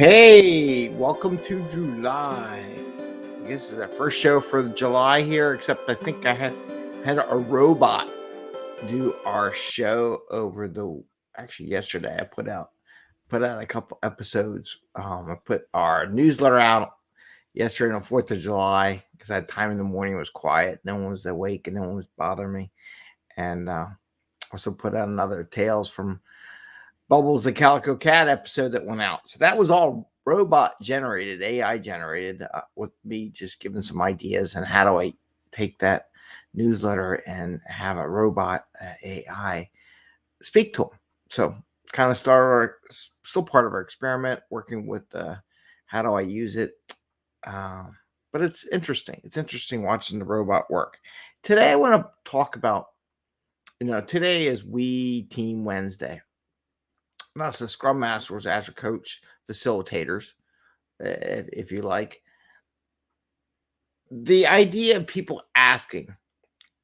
Hey, welcome to July. I guess this is the first show for July here, except I think I had a robot do our show yesterday. I put out a couple episodes. I put our newsletter out yesterday on the 4th of July because I had time in the morning. It was quiet. No one was awake and no one was bothering me. And also put out another Tales from Bubbles the Calico Cat episode that went out. So that was all robot generated, AI generated, with me just giving some ideas and how do I take that newsletter and have a robot AI speak to them. So kind of still part of our experiment, working with how do I use it. But it's interesting. It's interesting watching the robot work. Today I want to talk about, today is We Team Wednesday. That's the Scrum Masters, Agile Coach, facilitators, if you like. The idea of people asking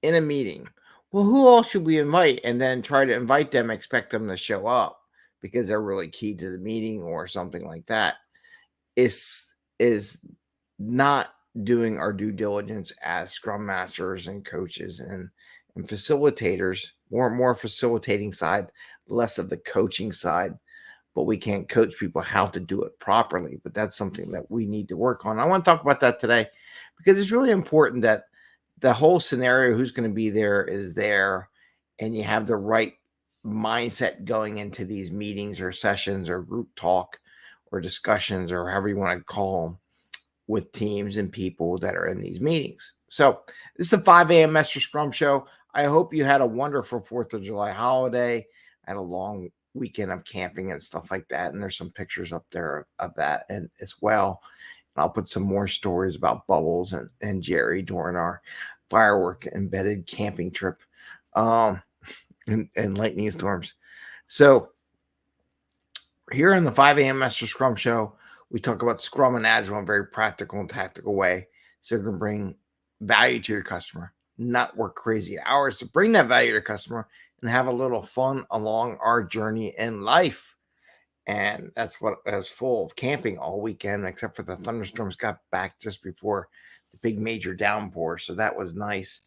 in a meeting, well, who else should we invite? And then try to invite them, expect them to show up because they're really key to the meeting or something like that is not doing our due diligence as Scrum Masters and coaches and facilitators, more facilitating side, less of the coaching side. But we can't coach people how to do it properly. But that's something that we need to work on. I want to talk about that today because it's really important that the whole scenario, who's going to be there, is there, and you have the right mindset going into these meetings or sessions or group talk or discussions or however you want to call them with teams and people that are in these meetings. So this is a 5 a.m. Mester Scrum show. I hope you had a wonderful 4th of July holiday. I had a long weekend of camping and stuff like that. And there's some pictures up there of that and as well. And I'll put some more stories about Bubbles and Jerry during our firework embedded camping trip and lightning storms. So here on the 5 a.m. Mester Scrum show, we talk about Scrum and Agile in a very practical and tactical way. So you can bring value to your customer, not work crazy hours to bring that value to your customer and have a little fun along our journey in life. And that's what I was full of camping all weekend, except for the thunderstorms got back just before the big major downpour. So that was nice.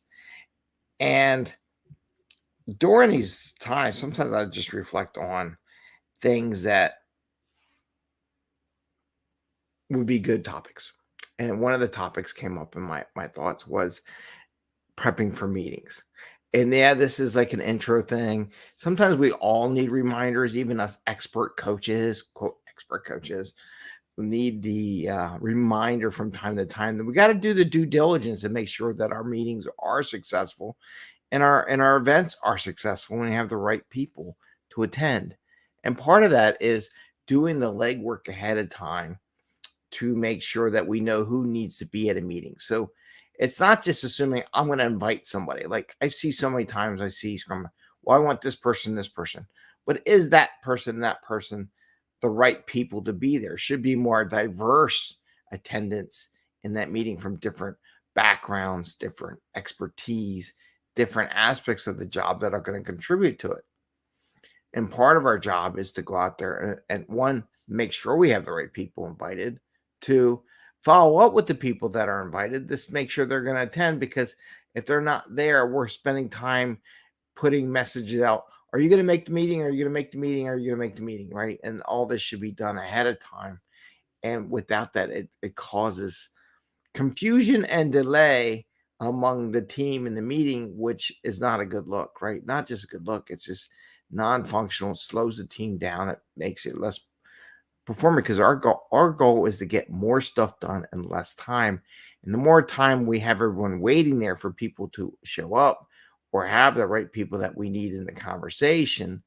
And during these times, sometimes I just reflect on things that would be good topics. And one of the topics came up in my thoughts was prepping for meetings. And yeah, this is like an intro thing. Sometimes we all need reminders, even us expert coaches, quote, expert coaches, we need the reminder from time to time that we got to do the due diligence and make sure that our meetings are successful and our events are successful when we have the right people to attend. And part of that is doing the legwork ahead of time to make sure that we know who needs to be at a meeting. So it's not just assuming I'm going to invite somebody. Like I see so many times I see Scrum, well, I want this person. But is that person the right people to be there? Should be more diverse attendance in that meeting from different backgrounds, different expertise, different aspects of the job that are going to contribute to it. And part of our job is to go out there and one, make sure we have the right people invited. Two, follow up with the people that are invited. This make sure they're going to attend, because if they're not there, we're spending time putting messages out. Are you going to make the meeting? Are you going to make the meeting? Are you going to make the meeting? Right. And all this should be done ahead of time. And without that, it causes confusion and delay among the team in the meeting, which is not a good look, right? Not just a good look. It's just non-functional, slows the team down. It makes it less performing, because our goal is to get more stuff done in less time. And the more time we have everyone waiting there for people to show up or have the right people that we need in the conversation,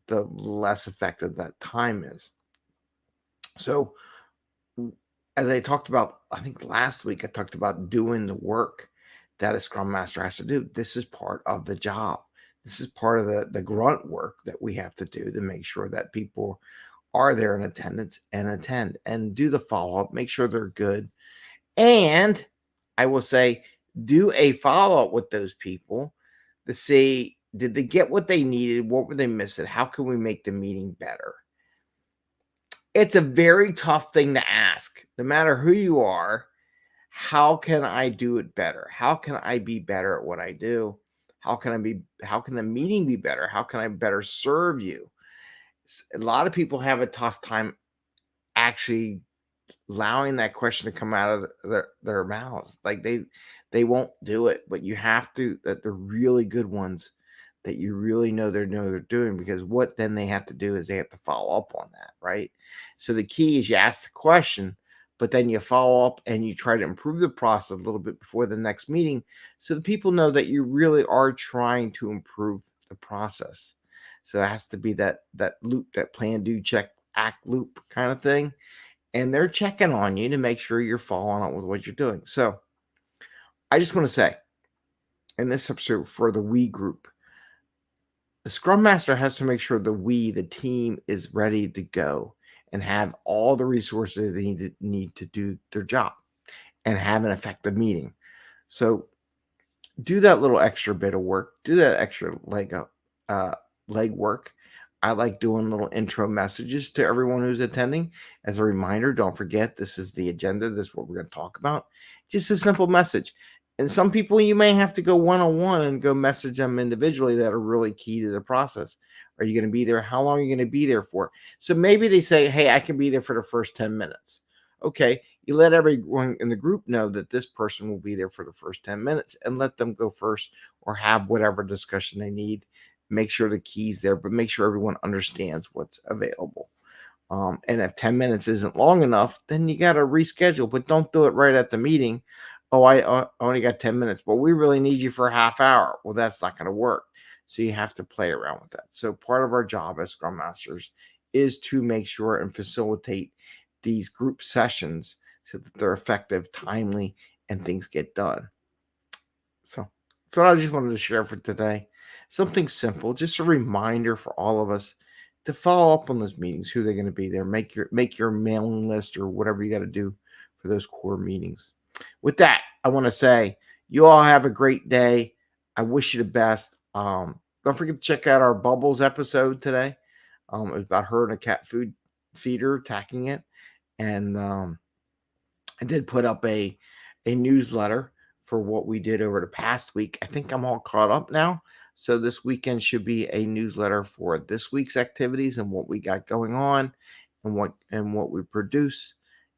the less effective that time is. So as I talked about, I think last week, I talked about doing the work that a Scrum Master has to do. This is part of the job. This is part of the grunt work that we have to do to make sure that people are there in attendance and attend and do the follow-up, make sure they're good. And I will say, do a follow-up with those people to see, did they get what they needed? What were they missing? How can we make the meeting better? It's a very tough thing to ask, no matter who you are. How can I do it better? How can I be better at what I do? How can the meeting be better? How can I better serve you? A lot of people have a tough time actually allowing that question to come out of their mouths. Like they won't do it, but you have to, that the really good ones that you really know they're doing, because what then they have to do is they have to follow up on that, right? So the key is you ask the question, but then you follow up and you try to improve the process a little bit before the next meeting, so the people know that you really are trying to improve the process. So it has to be that loop, that plan, do, check, act loop kind of thing, and they're checking on you to make sure you're following up with what you're doing. So I just want to say, in this episode for the we group, the Scrum Master has to make sure the team, is ready to go and have all the resources they need to do their job and have an effective meeting. So do that little extra bit of work, do that extra leg work. I like doing little intro messages to everyone who's attending as a reminder. Don't forget, this is the agenda. This is what we're going to talk about. Just a simple message. And some people you may have to go one-on-one and go message them individually that are really key to the process. Are you going to be there? How long are you going to be there for? So maybe they say, hey, I can be there for the first 10 minutes. Okay, you let everyone in the group know that this person will be there for the first 10 minutes and let them go first, or have whatever discussion they need. Make sure the key's there, but make sure everyone understands what's available. And if 10 minutes isn't long enough, then you got to reschedule, but don't do it right at the meeting. Oh, I only got 10 minutes, but we really need you for a half hour. Well, that's not going to work. So you have to play around with that. So part of our job as Scrum Masters is to make sure and facilitate these group sessions so that they're effective, timely, and things get done. So that's what I just wanted to share for today. Something simple, just a reminder for all of us to follow up on those meetings, who they're going to be there. Make your mailing list or whatever you got to do for those core meetings. With that, I want to say you all have a great day. I wish you the best. Don't forget to check out our Bubbles episode today. It was about her and a cat food feeder attacking it. And I did put up a newsletter for what we did over the past week. I think I'm all caught up now. So this weekend should be a newsletter for this week's activities and what we got going on and what we produce.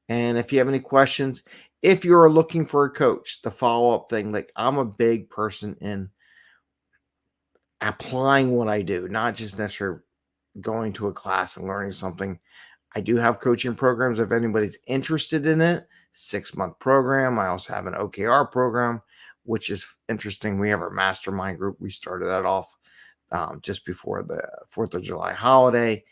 And if you have any questions, if you're looking for a coach, the follow-up thing, like I'm a big person in applying what I do, not just necessarily going to a class and learning something. I do have coaching programs if anybody's interested in it. 6-month program. I also have an OKR program, which is interesting. We have our mastermind group. We started that off just before the 4th of July holiday,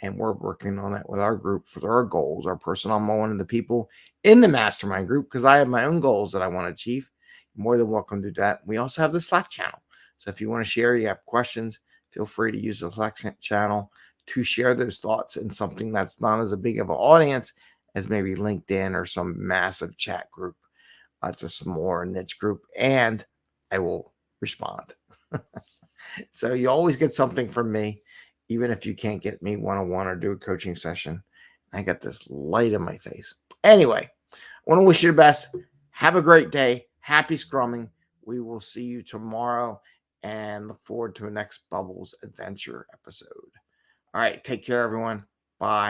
and we're working on that with our group for our goals, our personal. I'm one of the people in the mastermind group because I have my own goals that I want to achieve. You're more than welcome to do that. We also have the Slack channel. So if you want to share, you have questions, feel free to use the Slack channel to share those thoughts in something that's not as a big of an audience as maybe LinkedIn or some massive chat group. It's a smaller niche group, and I will respond. So you always get something from me, even if you can't get me one-on-one or do a coaching session. I got this light in my face. Anyway, I want to wish you the best. Have a great day. Happy scrumming. We will see you tomorrow and look forward to a next Bubbles Adventure episode. All right. Take care, everyone. Bye.